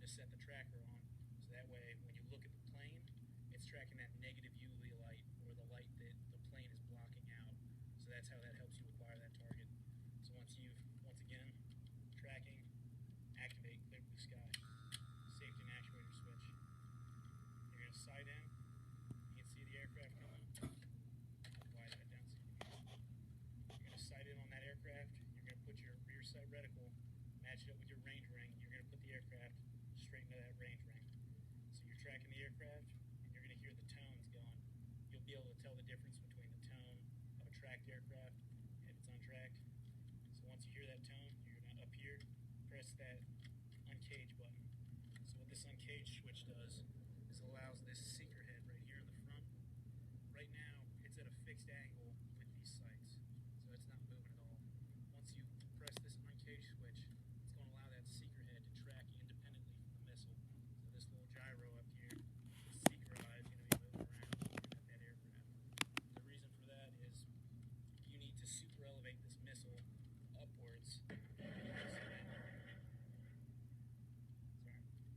to set the tracker on. So that way, when you look at the plane, it's tracking that negative UV light, or the light that the plane is blocking out. So that's how that helps you acquire that target. So once again, tracking, activate Clear Blue Sky, safety and actuator switch. You're going to sight in. You can see the aircraft coming. I'll widen that down so you can hear it. You're going to sight in on that aircraft. You're going to put your rear sight reticle, match it up with your range ring. You're going to put the aircraft straight into that range ring. So you're tracking the aircraft, and you're going to hear the tones going. You'll be able to tell the difference between the tone of a tracked aircraft and if it's untracked. So once you hear that tone, you're going to up here, press that uncage button. So what this uncage switch does is allows this seeker head right here in the front. Right now, it's at a fixed angle with these sights, so it's not moving at all. Once you press this uncage switch, it's going to allow that seeker head to track independently from the missile. So this little gyro up here, the seeker eye is going to be moving around looking at that aircraft. The reason for that is you need to super elevate this missile upwards.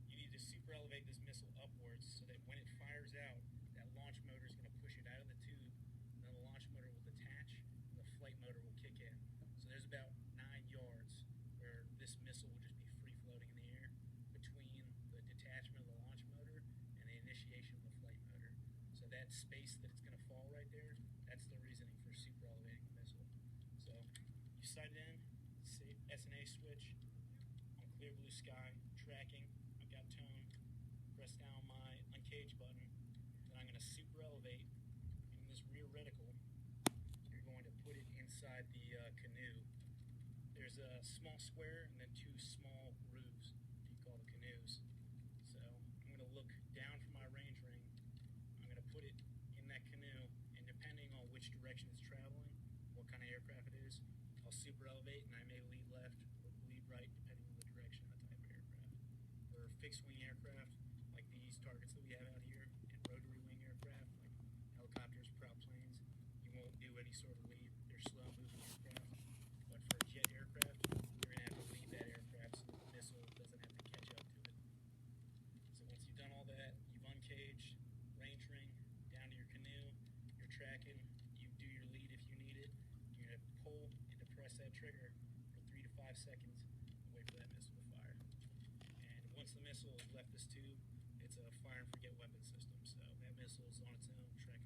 You need to super elevate this missile upwards so that when it fires out, that launch motor is going to push it out of the tube, and then the launch motor will detach, and the flight motor will kick in. So there's about 9 yards where this missile will just be free floating in the air between the detachment of the launch motor and the initiation of the flight motor. So that space that it's going to fall right there, that's the reasoning for super elevating the missile. So you sight it in, S&A switch on Clear Blue Sky, tracking. I've got tone. Press down my uncage button. Then I'm going to super elevate in this rear reticle. You're going to put it inside the canoe. There's a small square and then 2 small grooves, if you call the canoes. So I'm going to look down from my range ring. I'm going to put it in that canoe, and depending on which direction it's traveling, what kind of aircraft it is, I'll super elevate, and I may lead left or lead right, depending on the direction and the type of aircraft. For fixed wing aircraft, like these targets that we have out here, and rotary wing aircraft, like helicopters, prop planes, you won't do any sort of lead. They're slow moving aircraft. But for a jet aircraft, you're going to have to lead that aircraft so that the missile doesn't have to catch up to it. So once you've done all that, you've uncaged, range ring, down to your canoe, you're tracking, you do your lead if you need it. You're going to pull and depress that trigger for 3 to 5 seconds and wait for that missile to fire. And once the missile has left this tube, it's a fire and forget weapon system. So that missile is on its own, tracking